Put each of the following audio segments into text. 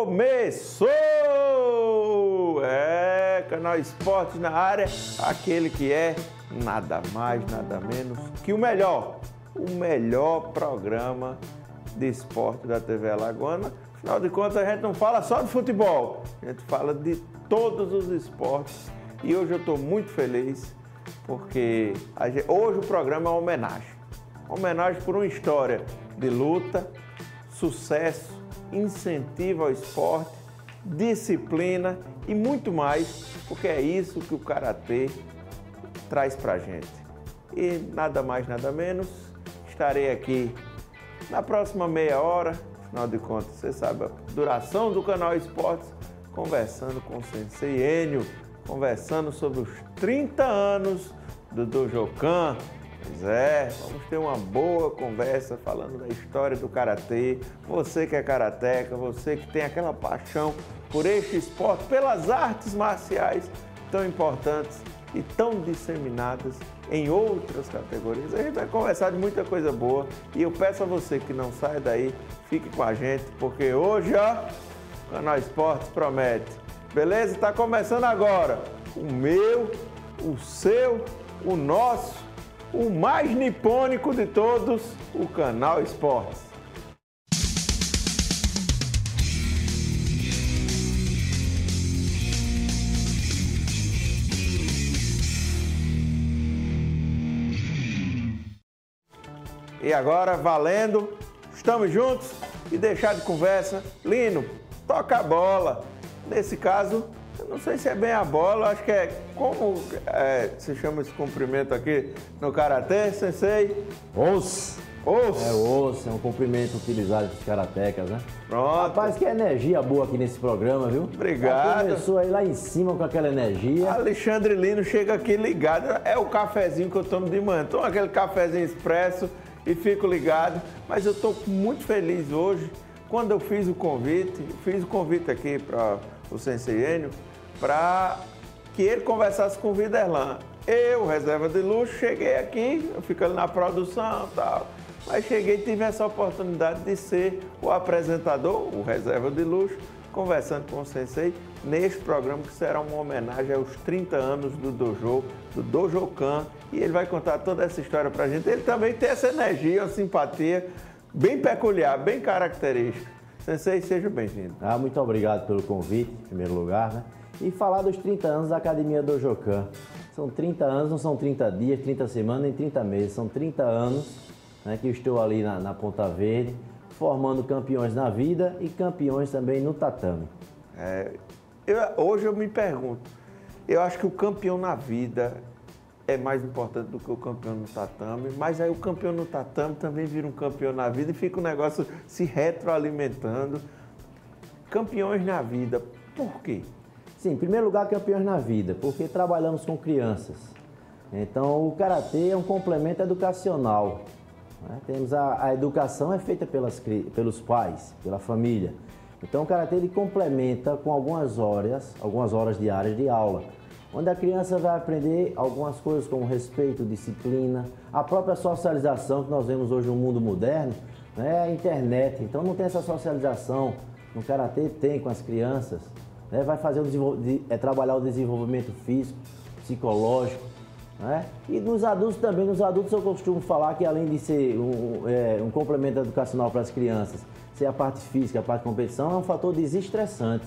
Começou! Canal Esportes na área, aquele que é nada mais, nada menos que o melhor programa de esporte da TV Alagoana. Afinal de contas, a gente não fala só de futebol, a gente fala de todos os esportes. E hoje eu estou muito feliz porque hoje o programa é uma homenagem. Uma homenagem por uma história de luta, sucesso, incentivo ao esporte, disciplina e muito mais, porque é isso que o Karatê traz pra gente. E nada mais, nada menos, estarei aqui na próxima meia hora, afinal de contas, você sabe a duração do canal Esportes, conversando com o Sensei Enio, conversando sobre os 30 anos do Dojokan. Pois é, vamos ter uma boa conversa falando da história do Karatê. Você que é karateca, você que tem aquela paixão por este esporte, pelas artes marciais tão importantes e tão disseminadas em outras categorias. A gente vai conversar de muita coisa boa e eu peço a você que não saia daí, fique com a gente, porque hoje, ó, o Canal Esportes promete. Beleza? Está começando agora o meu, o seu, o nosso, o mais nipônico de todos, o Canal Esportes. E agora, valendo, estamos juntos e deixar de conversa. Lino, toca a bola. Nesse caso, eu não sei se é bem a bola, acho que é como se chama esse cumprimento aqui no Karatê, Sensei? Osso. Osso. É osso, é um cumprimento utilizado dos karatecas, né? Pronto. Rapaz, que energia boa aqui nesse programa, viu? Obrigado. Já começou aí lá em cima com aquela energia. Alexandre Lino chega aqui ligado, é o cafezinho que eu tomo de manhã. Tomo aquele cafezinho expresso e fico ligado, mas eu estou muito feliz hoje. Quando eu fiz o convite aqui para o Sensei Enio, para que ele conversasse com o Viderlan. Eu, reserva de luxo, cheguei aqui, eu fico ali na produção e tal, mas cheguei e tive essa oportunidade de ser o apresentador, o reserva de luxo, conversando com o Sensei neste programa que será uma homenagem aos 30 anos do Dojo, do Dojokan, e ele vai contar toda essa história pra gente. Ele também tem essa energia, uma simpatia bem peculiar, bem característica. Sensei, seja bem-vindo. Muito obrigado pelo convite, em primeiro lugar, né? E falar dos 30 anos da Academia Dojokan. São 30 anos, não são 30 dias, 30 semanas, nem 30 meses. São 30 anos, né, que eu estou ali na Ponta Verde, formando campeões na vida e campeões também no tatame. Hoje eu me pergunto, eu acho que o campeão na vida é mais importante do que o campeão no tatame, mas aí o campeão no tatame também vira um campeão na vida e fica o negócio se retroalimentando. Campeões na vida, por quê? Sim, em primeiro lugar, campeões na vida, porque trabalhamos com crianças. Então, o Karatê é um complemento educacional, né? A educação é feita pelos pais, pela família. Então, o Karatê ele complementa com algumas horas diárias de aula, onde a criança vai aprender algumas coisas como respeito, disciplina, a própria socialização que nós vemos hoje no mundo moderno, né? A internet. Então, não tem essa socialização. No Karatê tem com as crianças, né? Vai fazer trabalhar o desenvolvimento físico, psicológico, né? E nos adultos também. Nos adultos eu costumo falar que além de ser um complemento educacional para as crianças, ser a parte física, a parte de competição, é um fator desestressante.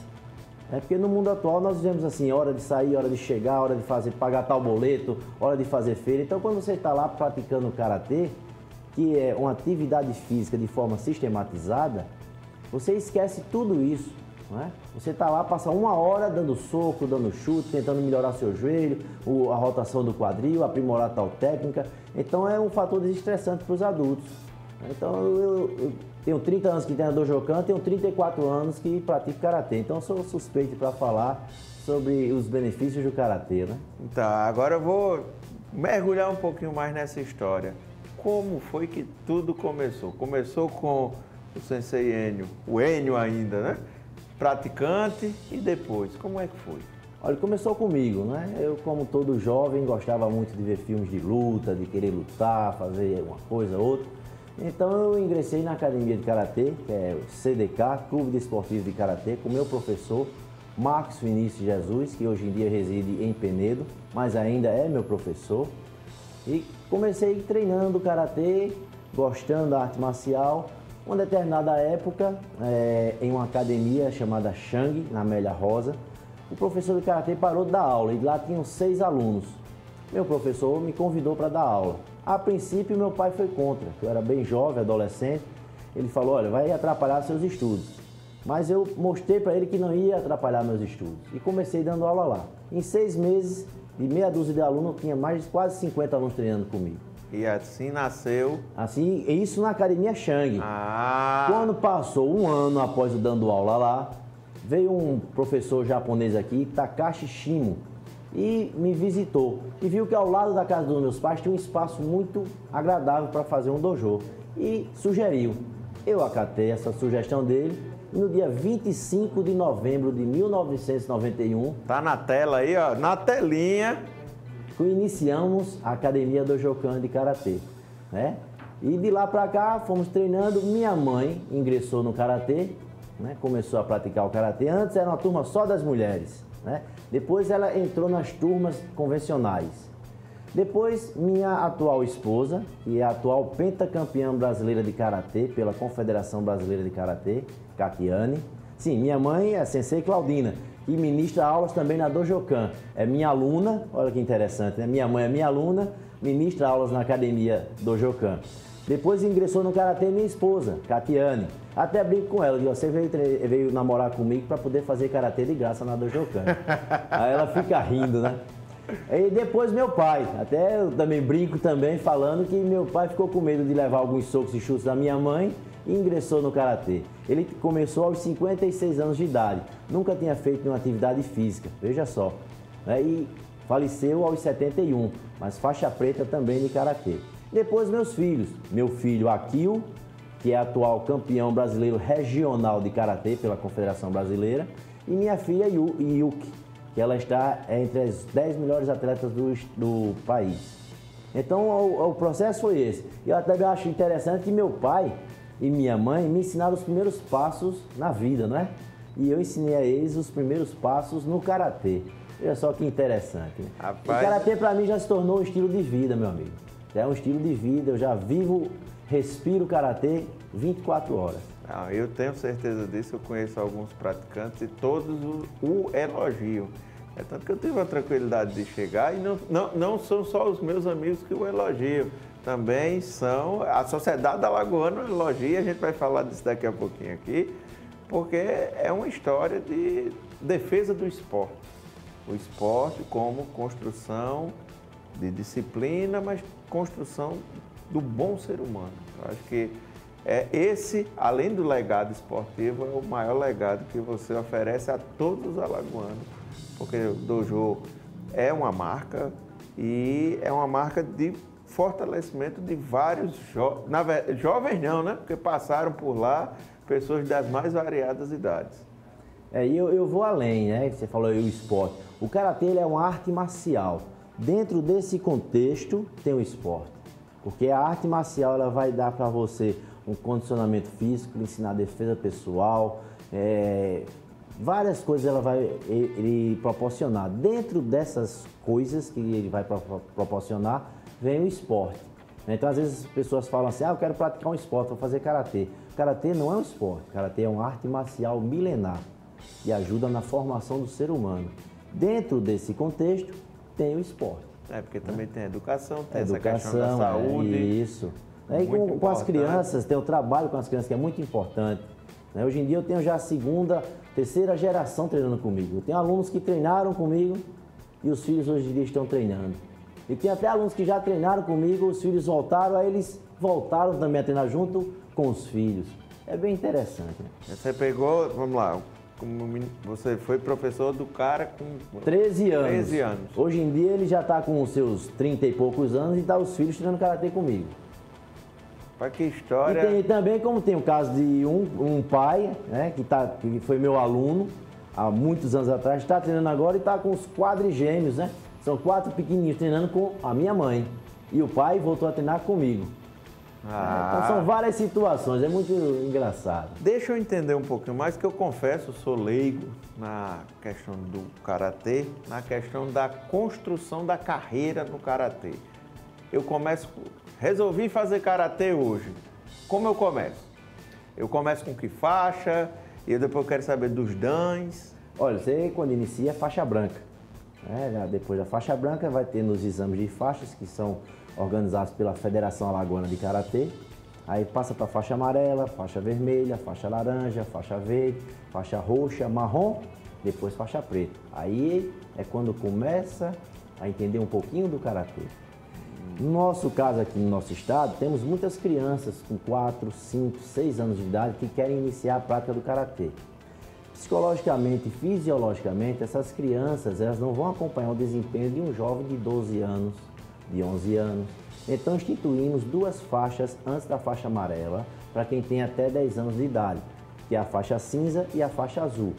Porque no mundo atual nós vivemos assim, hora de sair, hora de chegar, hora de pagar tal boleto, hora de fazer feira. Então quando você está lá praticando o Karatê, que é uma atividade física de forma sistematizada, você esquece tudo isso, não é? Você está lá, passa uma hora dando soco, dando chute, tentando melhorar seu joelho, a rotação do quadril, aprimorar tal técnica. Então é um fator desestressante para os adultos. Então eu tenho 30 anos que tenho Dojokan, tenho 34 anos que pratico Karatê. Então eu sou suspeito para falar sobre os benefícios do Karatê, né? Tá, agora eu vou mergulhar um pouquinho mais nessa história. Como foi que tudo começou? Começou com o Sensei Enio, o Enio ainda, né? Praticante, e depois, como é que foi? Olha, começou comigo, né? Eu, como todo jovem, gostava muito de ver filmes de luta, de querer lutar, fazer uma coisa ou outra. Então eu ingressei na academia de karatê, que é o CDK, Clube Desportivo de Karatê, com meu professor Marcos Vinícius Jesus, que hoje em dia reside em Penedo, mas ainda é meu professor. E comecei treinando karatê, gostando da arte marcial. Uma determinada época, em uma academia chamada Shang, na Amélia Rosa, o professor de karatê parou de dar aula e lá tinham 6 alunos. Meu professor me convidou para dar aula. A princípio, meu pai foi contra, eu era bem jovem, adolescente. Ele falou, olha, vai atrapalhar seus estudos. Mas eu mostrei para ele que não ia atrapalhar meus estudos e comecei dando aula lá. Em 6 meses, de meia dúzia de alunos, eu tinha mais de quase 50 alunos treinando comigo. E assim nasceu... Assim, isso na Academia Shang. Ah! Quando passou um ano após eu dando aula lá, veio um professor japonês aqui, Takashi Shimo, e me visitou. E viu que ao lado da casa dos meus pais tinha um espaço muito agradável para fazer um dojo. E sugeriu. Eu acatei essa sugestão dele. E no dia 25 de novembro de 1991... Tá na tela aí, ó, na telinha. Iniciamos a Academia Dojokan de Karatê, né? E de lá para cá fomos treinando. Minha mãe ingressou no Karatê, né? Começou a praticar o Karatê. Antes era uma turma só das mulheres, né? Depois ela entrou nas turmas convencionais. Depois minha atual esposa, que é a atual pentacampeã brasileira de Karatê pela Confederação Brasileira de Karatê, Katiane. Sim, minha mãe é a Sensei Claudina, e ministra aulas também na Dojokan. É minha aluna, olha que interessante, né? Minha mãe é minha aluna, ministra aulas na Academia Dojokan. Depois ingressou no Karatê minha esposa, Katiane. Até brinco com ela, digo, você veio namorar comigo para poder fazer Karatê de graça na Dojokan. Aí ela fica rindo, né? E depois meu pai, até eu também brinco também falando que meu pai ficou com medo de levar alguns socos e chutes da minha mãe e ingressou no Karatê. Ele começou aos 56 anos de idade, nunca tinha feito nenhuma atividade física, veja só. E faleceu aos 71, mas faixa preta também de Karatê. Depois meus filhos, meu filho Akio, que é atual campeão brasileiro regional de Karatê pela Confederação Brasileira, e minha filha Yuki, que ela está entre as 10 melhores atletas do país. Então o processo foi esse. Eu até acho interessante que meu pai e minha mãe me ensinaram os primeiros passos na vida, não é? E eu ensinei a eles os primeiros passos no Karatê. Olha só que interessante. Né? Rapaz... O Karatê para mim já se tornou um estilo de vida, meu amigo. É um estilo de vida, eu já vivo, respiro Karatê 24 horas. Ah, eu tenho certeza disso, eu conheço alguns praticantes e todos o elogiam. É tanto que eu tive a tranquilidade de chegar e não são só os meus amigos que o elogiam, também são a sociedade alagoana elogia, a gente vai falar disso daqui a pouquinho aqui, porque é uma história de defesa do esporte. O esporte como construção de disciplina, mas construção do bom ser humano. Eu acho que esse, além do legado esportivo, é o maior legado que você oferece a todos os alagoanos. Porque o dojo é uma marca e é uma marca de fortalecimento de vários jovens não, né? Porque passaram por lá pessoas das mais variadas idades. E eu vou além, né? Você falou aí o esporte. O Karatê ele é uma arte marcial. Dentro desse contexto tem o esporte. Porque a arte marcial ela vai dar para você um condicionamento físico, ensinar defesa pessoal, várias coisas ela vai ele proporcionar. Dentro dessas coisas que ele vai proporcionar, vem o esporte. Então, às vezes, as pessoas falam assim, eu quero praticar um esporte, vou fazer Karatê. Karatê não é um esporte, Karatê é uma arte marcial milenar que ajuda na formação do ser humano. Dentro desse contexto, tem o esporte. Porque também tem educação, tem essa questão da saúde. Isso. E com as crianças, tem o trabalho com as crianças que é muito importante. Hoje em dia eu tenho já a segunda, terceira geração treinando comigo. Eu tenho alunos que treinaram comigo e os filhos hoje em dia estão treinando. E tem até alunos que já treinaram comigo, os filhos voltaram, aí eles voltaram também a treinar junto com os filhos. É bem interessante. Né? Você pegou, vamos lá, você foi professor do cara com 13 anos. 13 anos. Hoje em dia ele já está com os seus 30 e poucos anos e está os filhos treinando Karatê comigo. Para que história... E tem também, como tem o caso de um pai, né, que foi meu aluno há muitos anos atrás, está treinando agora e está com os quadrigêmeos, né? São 4 pequenininhos treinando com a minha mãe. E o pai voltou a treinar comigo. Então são várias situações, é muito engraçado. Deixa eu entender um pouquinho mais, que eu confesso, sou leigo na questão do karatê, na questão da construção da carreira no karatê. Resolvi fazer karatê hoje. Como eu começo? Eu começo com que faixa? E depois eu quero saber dos dans. Olha, você quando inicia é faixa branca. Depois da faixa branca vai ter nos exames de faixas, que são organizados pela Federação Alagoana de Karatê. Aí passa para faixa amarela, faixa vermelha, faixa laranja, faixa verde, faixa roxa, marrom, depois faixa preta. Aí é quando começa a entender um pouquinho do Karatê. No nosso caso aqui no nosso estado, temos muitas crianças com 4, 5, 6 anos de idade que querem iniciar a prática do Karatê. Psicologicamente e fisiologicamente, essas crianças elas não vão acompanhar o desempenho de um jovem de 12 anos, de 11 anos. Então instituímos 2 faixas antes da faixa amarela para quem tem até 10 anos de idade, que é a faixa cinza e a faixa azul.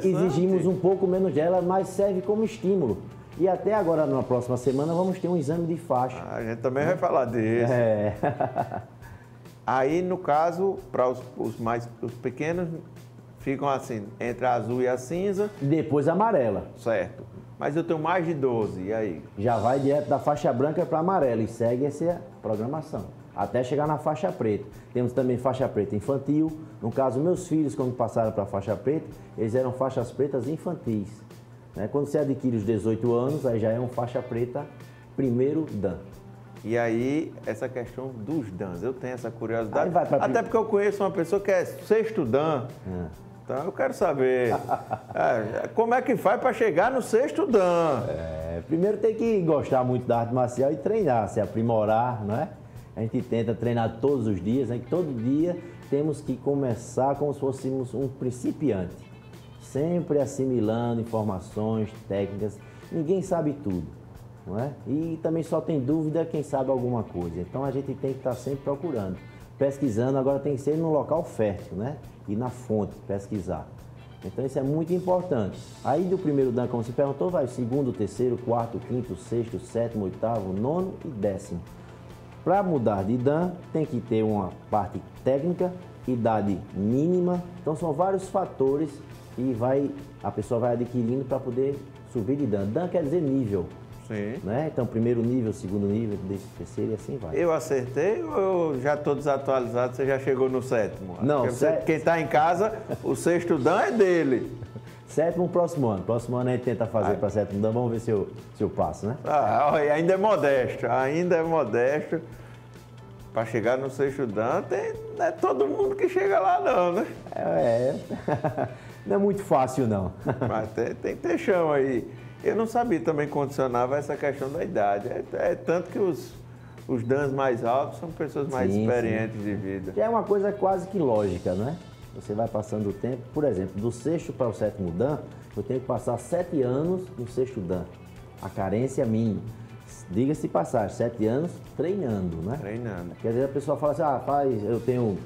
Exigimos um pouco menos dela, mas serve como estímulo. E até agora, na próxima semana, vamos ter um exame de faixa. A gente também vai falar disso. Aí, no caso, para os pequenos, ficam assim, entre a azul e a cinza. Depois a amarela. Certo. Mas eu tenho mais de 12, e aí? Já vai direto da faixa branca para a amarela e segue essa programação, até chegar na faixa preta. Temos também faixa preta infantil. No caso, meus filhos, quando passaram para a faixa preta, eles eram faixas pretas infantis. Quando você adquire os 18 anos, aí já é um faixa preta primeiro dan. E aí, essa questão dos dans, eu tenho essa curiosidade. Até porque eu conheço uma pessoa que é sexto dan. Então eu quero saber como é que faz para chegar no sexto dan. Primeiro tem que gostar muito da arte marcial e treinar, se aprimorar, não é? A gente tenta treinar todos os dias, todo dia temos que começar como se fôssemos um principiante. Sempre assimilando informações, técnicas. Ninguém sabe tudo, não é? E também só tem dúvida quem sabe alguma coisa. Então a gente tem que estar sempre procurando, pesquisando. Agora tem que ser no local fértil, né? E na fonte, pesquisar. Então isso é muito importante. Aí do primeiro dan, como você perguntou, vai o segundo, terceiro, quarto, quinto, sexto, sétimo, oitavo, nono e 10º. Para mudar de dan, tem que ter uma parte técnica, idade mínima. Então são vários fatores que a pessoa vai adquirindo para poder subir de dan. Dan quer dizer nível. Sim. Né? Então, primeiro nível, segundo nível, terceiro e assim vai. Eu acertei ou eu já estou desatualizado, você já chegou no sétimo? Não, quem está em casa, o sexto dan é dele. Sétimo, próximo ano. Próximo ano a gente tenta fazer para sétimo dan, vamos ver se eu passo, né? Ainda é modesto. Para chegar no sexto dan, não é todo mundo que chega lá não, né? Não é muito fácil não. Mas tem que ter chão aí. Eu não sabia também que condicionava essa questão da idade. Tanto que os dans mais altos são pessoas mais experientes de vida. Já é uma coisa quase que lógica, não é? Você vai passando o tempo, por exemplo, do sexto para o sétimo dan, eu tenho que passar 7 anos no sexto dan. A carência mínima. Diga-se passar 7 anos treinando, né? Treinando. Porque às vezes a pessoa fala assim, eu tenho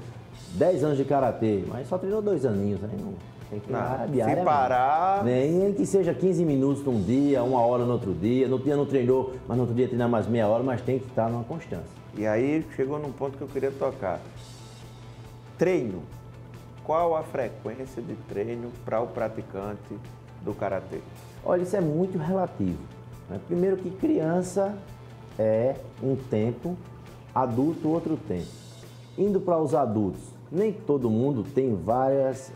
10 anos de karatê, mas só treinou 2 aninhos, aí não. Tem que treinar diariamente. Se parar... Nem que seja 15 minutos num dia, 1 hora no outro dia. No dia não treinou, mas no outro dia treinar mais meia hora, mas tem que estar numa constância. E aí chegou num ponto que eu queria tocar. Treino. Qual a frequência de treino para o praticante do karatê? Olha, isso é muito relativo. Primeiro que criança é um tempo, adulto outro tempo. Indo para os adultos, nem todo mundo tem vários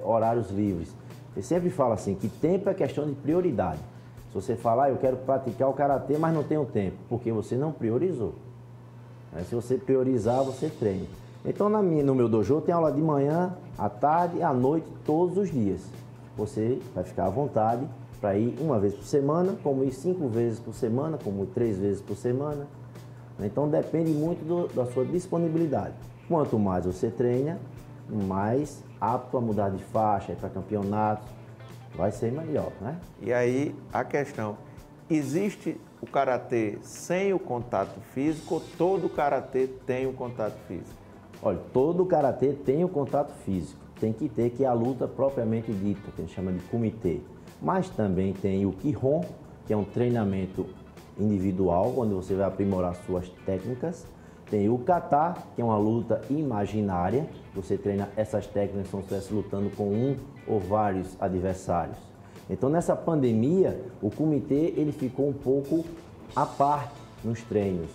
horários livres. Eu sempre falo assim, que tempo é questão de prioridade. Se você falar, eu quero praticar o karatê, mas não tenho tempo, porque você não priorizou. Se você priorizar, você treina. Então, no meu dojo tem aula de manhã, à tarde, à noite, todos os dias. Você vai ficar à vontade para ir 1 vez por semana, como ir 5 vezes por semana, como ir 3 vezes por semana. Então depende muito da sua disponibilidade. Quanto mais você treina, mais apto a mudar de faixa, ir para campeonatos, vai ser melhor, né? E aí a questão, existe o karatê sem o contato físico ou todo karatê tem o contato físico? Olha, todo karatê tem o contato físico, tem que ter, que é a luta propriamente dita, que a gente chama de kumite. Mas também tem o Kihon, que é um treinamento individual, onde você vai aprimorar suas técnicas. Tem o kata, que é uma luta imaginária. Você treina essas técnicas como se estivesse lutando com um ou vários adversários. Então, nessa pandemia, o comitê ele ficou um pouco à parte nos treinos.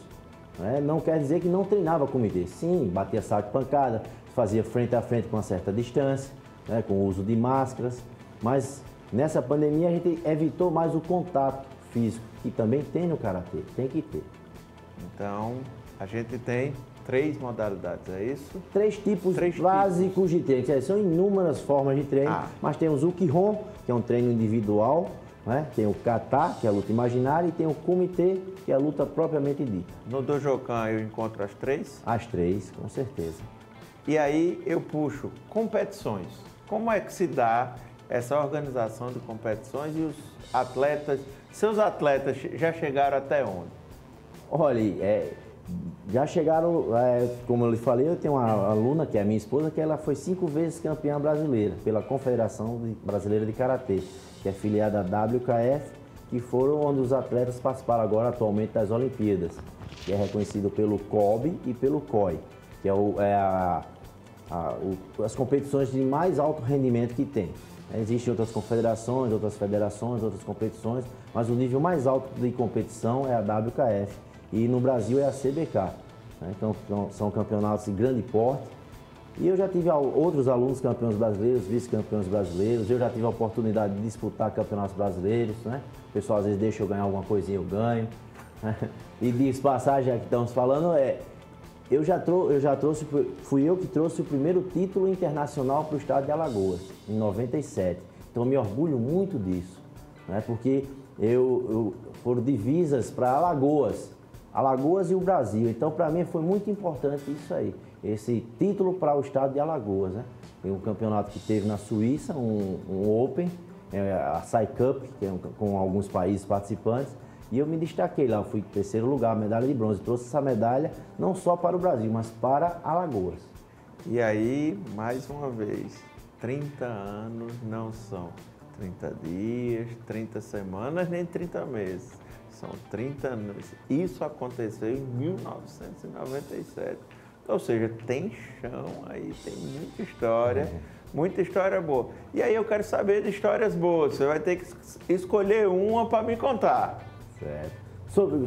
Né? Não quer dizer que não treinava comitê. Sim, batia saco de pancada, fazia frente a frente com uma certa distância, né? Com o uso de máscaras. Mas nessa pandemia a gente evitou mais o contato físico, que também tem no karatê, tem que ter. Então, a gente tem 3 modalidades, é isso? 3 tipos básicos de treino. São inúmeras formas de treino, mas temos o Kihon, que é um treino individual, né? Tem o kata, que é a luta imaginária, e tem o kumite, que é a luta propriamente dita. No Dojokan eu encontro as 3? As 3, com certeza. E aí eu puxo competições. Como é que se dá essa organização de competições e os atletas, seus atletas já chegaram até onde? Olha, já chegaram, como eu lhe falei, eu tenho uma aluna, que é a minha esposa, que ela foi 5 vezes campeã brasileira pela Confederação Brasileira de Karatê, que é filiada à WKF, que foram onde os atletas participaram agora atualmente das Olimpíadas, que é reconhecido pelo COB e pelo COI, que as competições de mais alto rendimento que tem. Existem outras confederações, outras federações, outras competições, mas o nível mais alto de competição é a WKF. E no Brasil é a CBK, né? Então são campeonatos de grande porte. E eu já tive outros alunos campeões brasileiros, vice-campeões brasileiros. Eu já tive a oportunidade de disputar campeonatos brasileiros, né? O pessoal às vezes deixa eu ganhar alguma coisinha, eu ganho. Né? E de passagem que estamos falando, fui eu que trouxe o primeiro título internacional para o estado de Alagoas, em 97. Então eu me orgulho muito disso, né? Porque foram divisas para Alagoas e o Brasil. Então, para mim, foi muito importante isso aí, esse título para o estado de Alagoas, né? Tem um campeonato que teve na Suíça, um Open, a Sai Cup, que é com alguns países participantes, e eu me destaquei lá, fui em 3º lugar, medalha de bronze. Trouxe essa medalha não só para o Brasil, mas para Alagoas. E aí, mais uma vez, 30 anos não são 30 dias, 30 semanas, nem 30 meses. São 30 anos. Isso aconteceu em 1997. Ou seja, tem chão aí, tem muita história boa. E aí eu quero saber de histórias boas. Você vai ter que escolher uma para me contar. Certo.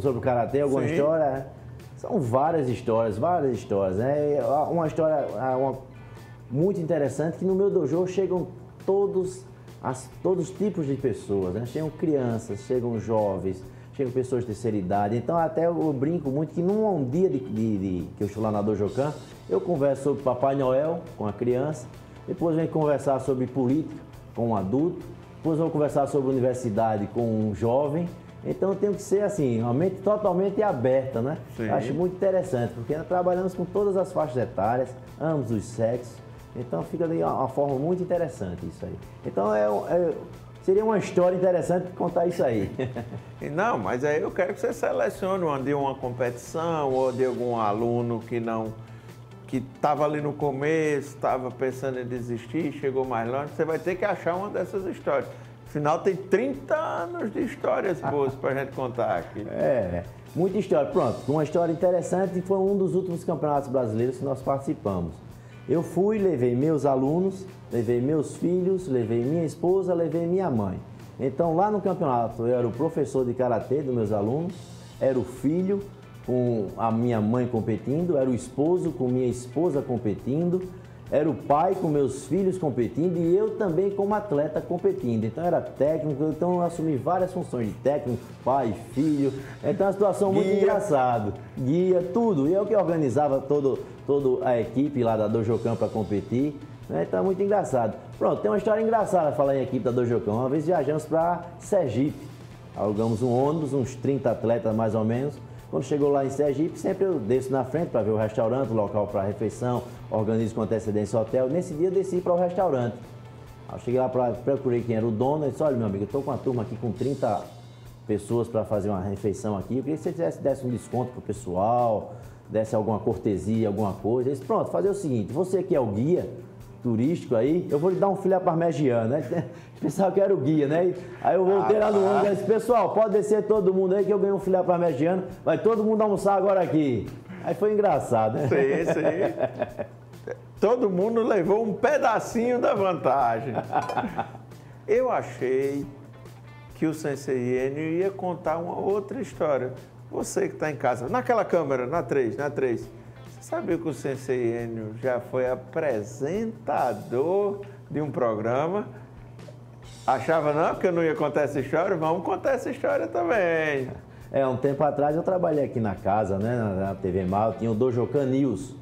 Sobre o karatê, alguma história? São várias histórias, né? Uma história muito interessante, que no meu dojo chegam todos os tipos de pessoas, né? Chegam crianças, chegam jovens, chegam pessoas de terceira idade. Então até eu brinco muito que num dia que eu estou lá na Dojokan, eu converso sobre Papai Noel com a criança, depois venho conversar sobre política com um adulto, depois vou conversar sobre universidade com um jovem. Então eu tenho que ser assim, uma mente totalmente aberta, né? Eu acho muito interessante, porque nós trabalhamos com todas as faixas etárias, ambos os sexos. Então fica ali uma forma muito interessante isso aí. Então seria uma história interessante contar isso aí. Não, mas aí eu quero que você selecione uma competição ou de algum aluno que estava ali no começo, estava pensando em desistir, chegou mais longe. Você vai ter que achar uma dessas histórias. Afinal, tem 30 anos de histórias boas para a gente contar aqui. Muita história. Pronto, uma história interessante, foi um dos últimos campeonatos brasileiros que nós participamos. Eu levei meus alunos, levei meus filhos, levei minha esposa, levei minha mãe. Então, lá no campeonato, eu era o professor de karatê dos meus alunos, era o filho com a minha mãe competindo, era o esposo com minha esposa competindo, era o pai com meus filhos competindo e eu também como atleta competindo. Então era técnico, então eu assumi várias funções de técnico, pai, filho. Então é uma situação muito engraçada. Guia, tudo. E eu que organizava toda a equipe lá da Dojokan para competir. Né? Então é muito engraçado. Pronto, tem uma história engraçada falar em equipe da Dojokan. Uma vez viajamos para Sergipe. Alugamos um ônibus, uns 30 atletas mais ou menos. Quando chegou lá em Sergipe, sempre eu desço na frente para ver o restaurante, o local para refeição, organizo com antecedência o hotel. Nesse dia eu desci para o restaurante. Eu cheguei lá, procurei quem era o dono e disse: olha, meu amigo, eu estou com uma turma aqui com 30 pessoas para fazer uma refeição aqui. Eu queria que você desse um desconto para o pessoal, desse alguma cortesia, alguma coisa. Ele disse: pronto, fazer o seguinte, você que é o guia turístico aí, eu vou lhe dar um filé parmegiano, né? Pensava que era o guia, né? Aí eu voltei lá no ônibus e disse: pessoal, pode descer todo mundo aí que eu ganhei um filé parmegiano, vai todo mundo almoçar agora aqui. Aí foi engraçado, né? Sim, sim. Todo mundo levou um pedacinho da vantagem. Eu achei que o Sensei Enio ia contar uma outra história. Você que está em casa, naquela câmera, na 3. Você sabia que o Sensei Enio já foi apresentador de um programa? Achava não que eu não ia contar essa história? Vamos contar essa história também. Um tempo atrás eu trabalhei aqui na casa, né, na TV Mal, tinha o Dojocan News.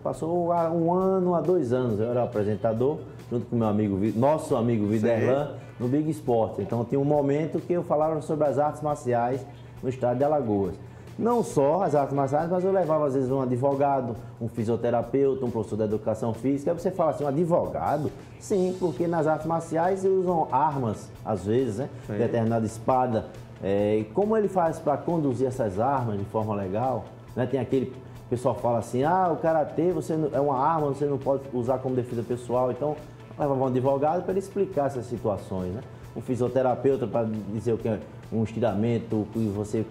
Passou 1 ano a 2 anos, eu era apresentador, junto com meu amigo, nosso amigo Viderlan, no Big Sport. Então tinha um momento que eu falava sobre as artes marciais no estado de Alagoas. Não só as artes marciais, mas eu levava às vezes um advogado, um fisioterapeuta, um professor de educação física. Aí você fala assim, um advogado? Sim, porque nas artes marciais usam armas, às vezes, né? Determinada espada. E como ele faz para conduzir essas armas de forma legal, né? Tem aquele... O pessoal fala assim, o karatê é uma arma, você não pode usar como defesa pessoal. Então, levava um advogado para ele explicar essas situações, né? Um fisioterapeuta para dizer o que é um estiramento,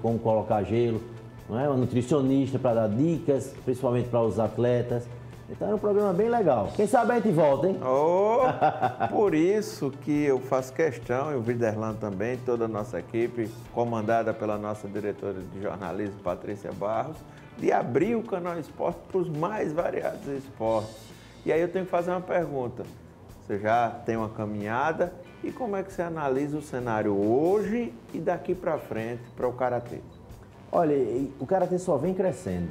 como colocar gelo, não é? Um nutricionista para dar dicas, principalmente para os atletas. Então é um programa bem legal. Quem sabe a gente volta, hein? Por isso que eu faço questão, e o Viderlan também, toda a nossa equipe, comandada pela nossa diretora de jornalismo, Patrícia Barros, de abrir o Canal Esporte para os mais variados esportes. E aí eu tenho que fazer uma pergunta. Você já tem uma caminhada e como é que você analisa o cenário hoje e daqui para frente para o karatê? Olha, o karatê só vem crescendo.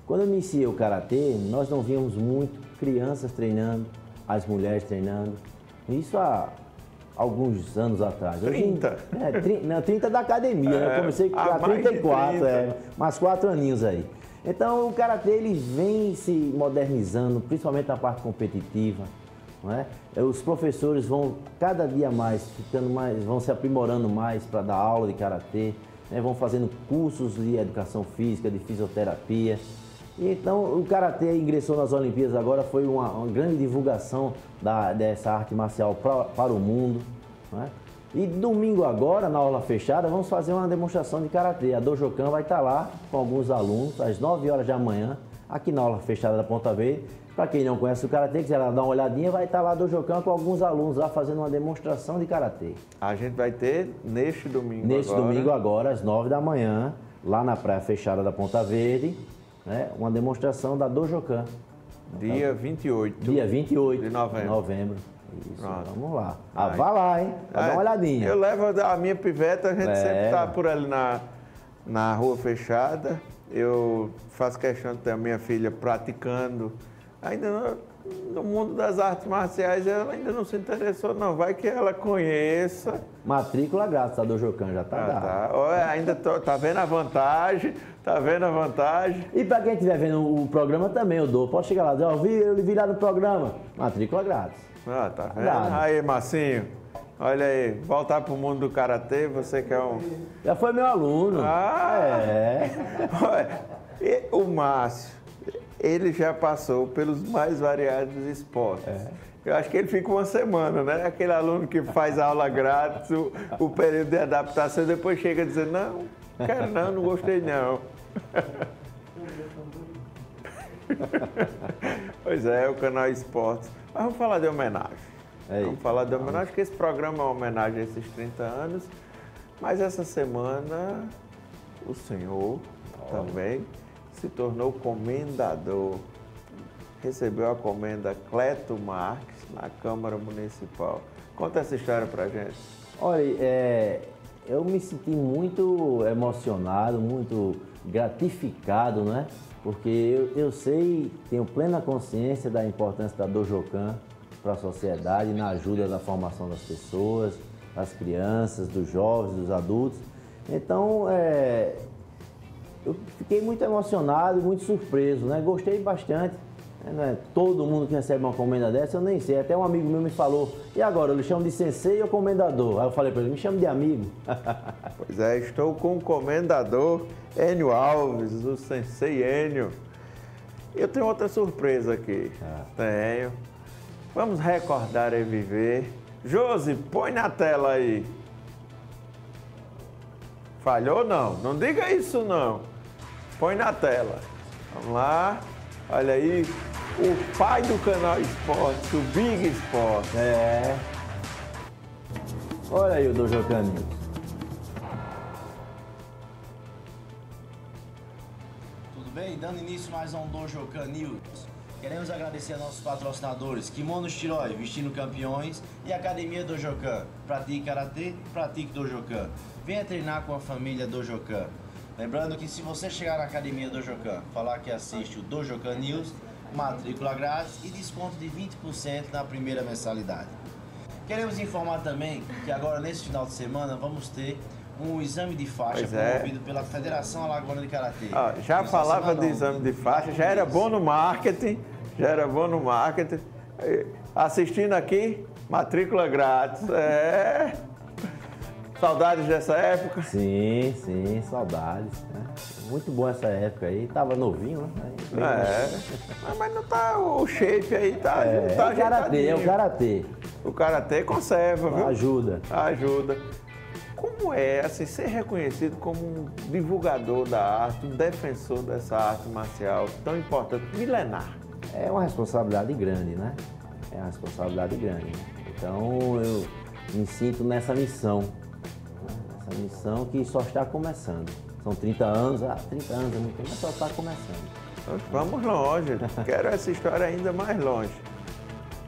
Quando eu iniciei o karatê, nós não víamos muito crianças treinando, as mulheres treinando. Isso há alguns anos atrás. 30? 30 da academia. Eu comecei há 34, mais 4 aninhos aí. Então o karatê ele vem se modernizando, principalmente na parte competitiva. Não é? Os professores vão cada dia mais vão se aprimorando mais para dar aula de karatê, né? Vão fazendo cursos de educação física, de fisioterapia. E então o karatê ingressou nas Olimpíadas agora, foi uma grande divulgação dessa arte marcial para o mundo. Não é? E domingo agora, na aula fechada, vamos fazer uma demonstração de karatê. A Dojocan vai estar lá com alguns alunos às 9 horas da manhã, aqui na aula fechada da Ponta Verde. Para quem não conhece o karatê, quiser dar uma olhadinha, vai estar lá do Dojocan com alguns alunos lá fazendo uma demonstração de karatê. A gente vai ter neste domingo domingo agora, às 9 da manhã, lá na praia fechada da Ponta Verde, né, uma demonstração da Dojocan. Dia 28. Dia 28 de novembro. Isso, vamos lá. Vá lá, hein? Vai dar uma olhadinha. Eu levo a minha piveta, a gente sempre está por ali na rua fechada. Eu faço questão de ter a minha filha praticando. Ainda no mundo das artes marciais, ela ainda não se interessou, não. Vai que ela conheça. Matrícula grátis, a Dojocan já está dada. Tá. Ainda tá vendo a vantagem, E para quem estiver vendo o programa também, eu dou. Pode chegar lá e dizer, eu vi lá no programa. Matrícula grátis. Tá vendo? Aí, Marcinho, olha aí, voltar para o mundo do karatê, você que é um... Já foi meu aluno. Olha, o Márcio, ele já passou pelos mais variados esportes. Eu acho que ele fica uma semana, né? Aquele aluno que faz aula grátis, o período de adaptação, e depois chega a dizer, não quero não gostei não. Pois é, o Canal Esportes. Mas vamos falar de homenagem. Vamos falar de homenagem, porque esse programa é uma homenagem a esses 30 anos. Mas essa semana, o senhor também se tornou comendador. Recebeu a comenda Cleto Marques na Câmara Municipal. Conta essa história pra gente. Olha, eu me senti muito emocionado, muito gratificado, né? Porque eu sei, tenho plena consciência da importância da Dojocan para a sociedade, na ajuda da formação das pessoas, das crianças, dos jovens, dos adultos. Então, eu fiquei muito emocionado, muito surpreso, né? Gostei bastante. Não é todo mundo que recebe uma comenda dessa, eu nem sei. Até um amigo meu me falou, e agora, eu lhe chamo de sensei ou comendador? Aí eu falei para ele, me chame de amigo. Pois é, estou com o comendador Enio Alves, o sensei Enio. Eu tenho outra surpresa aqui. Tenho. Vamos recordar e viver. Josi, põe na tela aí. Falhou não? Não diga isso não. Põe na tela. Vamos lá. Olha aí, o pai do canal Esporte, o Big Esporte. É. Olha aí o Dojocan News. Tudo bem? Dando início mais a um Dojocan News. Queremos agradecer a nossos patrocinadores Kimono Shiroi, vestindo campeões, e Academia Dojocan. Pratique Karatê, pratique Dojocan. Venha treinar com a família Dojocan. Lembrando que se você chegar na Academia Dojocan, falar que assiste o Dojocan News, matrícula grátis e desconto de 20% na primeira mensalidade. Queremos informar também que agora nesse final de semana vamos ter um exame de faixa promovido pela Federação Alagoana de Karatê. Já falava de exame de faixa, já era bom no marketing, Assistindo aqui, matrícula grátis. Saudades dessa época? Sim, saudades. Né? Muito bom essa época aí. Tava novinho, né? Mas não tá o shape aí, tá? Tá é o karatê. O karatê conserva, viu? Ajuda. Como é, assim, ser reconhecido como um divulgador da arte, um defensor dessa arte marcial tão importante, milenar? É uma responsabilidade grande, né? Então, eu me sinto nessa missão. Essa missão que só está começando. São 30 anos, 30 anos é muito tempo, mas só está começando. Vamos longe, quero essa história ainda mais longe.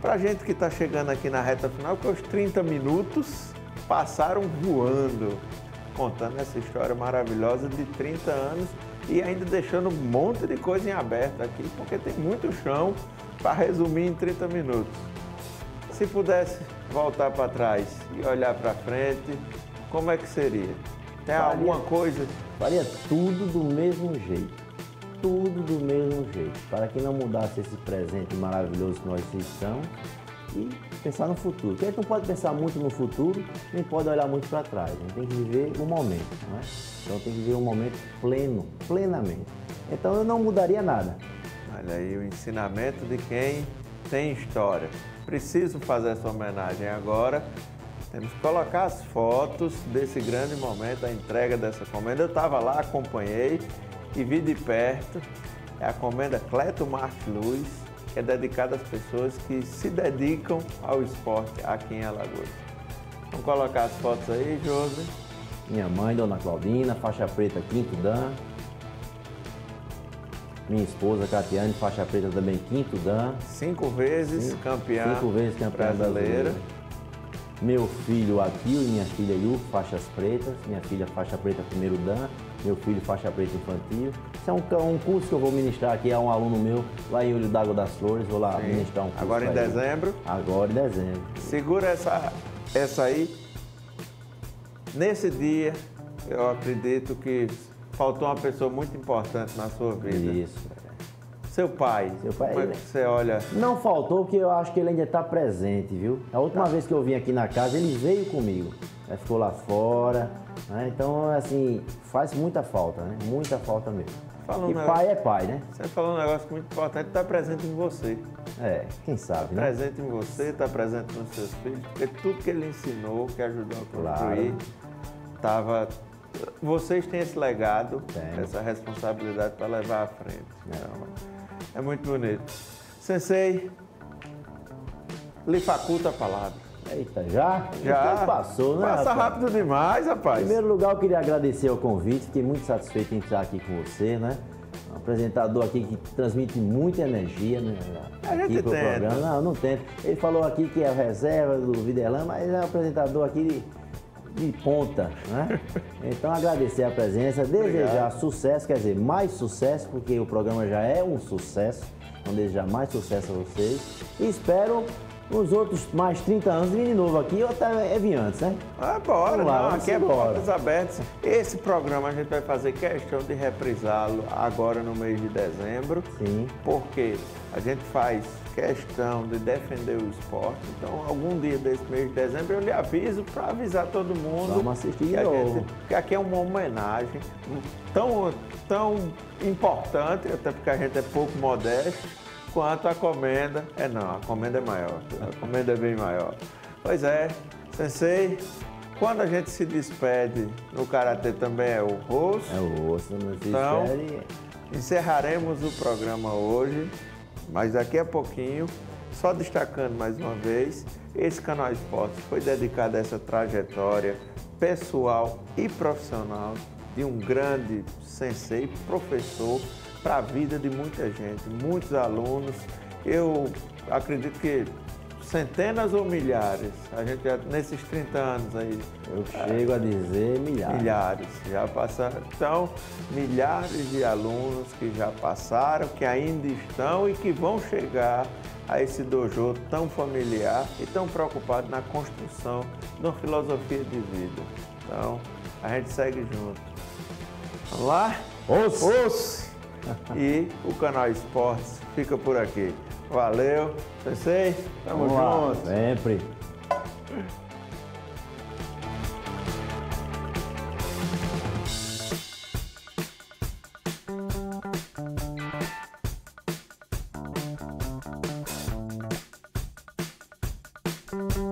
Pra gente que está chegando aqui na reta final, que os 30 minutos passaram voando, contando essa história maravilhosa de 30 anos e ainda deixando um monte de coisa em aberto aqui, porque tem muito chão para resumir em 30 minutos. Se pudesse voltar para trás e olhar para frente, como é que seria? Tem alguma coisa? Faria tudo do mesmo jeito. Para que não mudasse esse presente maravilhoso que nós estamos e pensar no futuro. Porque a gente não pode pensar muito no futuro, nem pode olhar muito para trás. A gente tem que viver o momento, não é? Então tem que viver um momento plenamente. Então eu não mudaria nada. Olha aí o ensinamento de quem tem história. Preciso fazer essa homenagem agora. Temos que colocar as fotos desse grande momento, a entrega dessa comenda. Eu estava lá, acompanhei e vi de perto. É a comenda Cleto Marques Luz, que é dedicada às pessoas que se dedicam ao esporte aqui em Alagoas. Vamos colocar as fotos aí, Josi. Minha mãe, Dona Claudina, faixa preta, 5º Dan. Minha esposa, Catiane, faixa preta também, 5º Dan. 5 vezes campeã brasileira. Meu filho Akil e minha filha Yu, faixas pretas. Minha filha, faixa preta, 1º Dan. Meu filho, faixa preta infantil. Isso é um curso que eu vou ministrar aqui, é um aluno meu lá em Olho d'Água das Flores. Vou lá ministrar um curso. Agora em dezembro? Agora em dezembro. Segura essa aí. Nesse dia, eu acredito que faltou uma pessoa muito importante na sua vida. Isso. Seu pai. Como é que você olha? Não faltou, porque eu acho que ele ainda está presente, viu? A última vez que eu vim aqui na casa, ele veio comigo. Ficou lá fora. Né? Então, assim, faz muita falta, né? Muita falta mesmo. Pai é pai, né? Você falou um negócio muito importante, está presente em você. Quem sabe, né? Está presente em você, está presente nos seus filhos, porque tudo que ele ensinou, que ajudou a construir, vocês têm esse legado, essa responsabilidade para levar à frente. Então, é muito bonito. Sensei, lhe faculta a palavra. Eita, já? Já. O tempo passou, né? Passa rápido demais, rapaz. Em primeiro lugar, eu queria agradecer o convite. Fiquei muito satisfeito em estar aqui com você, né? Um apresentador aqui que transmite muita energia, né? Aqui pro programa. Não tenta. Ele falou aqui que é a reserva do Videlã, mas é um apresentador aqui de ponta, né? Então, agradecer a presença, desejar sucesso, quer dizer, mais sucesso, porque o programa já é um sucesso. Então, desejar mais sucesso a vocês. E espero nos outros mais 30 anos vir de novo aqui, ou até vir antes, né? Bora, não, aqui é portas abertas. Esse programa a gente vai fazer questão de reprisá-lo agora no mês de dezembro. Sim. Porque a gente faz questão de defender o esporte. Então, algum dia desse mês de dezembro eu lhe aviso para avisar todo mundo. Vamos assistir de novo. Que aqui é uma homenagem tão importante, até porque a gente é pouco modesto, quanto a comenda. A comenda é maior. A comenda é bem maior. Pois é, Sensei, quando a gente se despede no Karatê também é o rosto. É o rosto, não se então, despede. Encerraremos o programa hoje, mas daqui a pouquinho, só destacando mais uma vez, esse Canal Esportes foi dedicado a essa trajetória pessoal e profissional de um grande sensei, professor, para a vida de muita gente, muitos alunos. Eu acredito que centenas ou milhares, a gente já, nesses 30 anos aí. Eu chego a dizer milhares. Milhares, já passaram. Então, milhares de alunos que já passaram, que ainda estão e que vão chegar a esse dojo tão familiar e tão preocupado na construção de uma filosofia de vida. Então, a gente segue junto. Vamos lá? Os! E o Canal Esportes fica por aqui. Valeu, Sensei, tamo junto. Sempre. Thank you.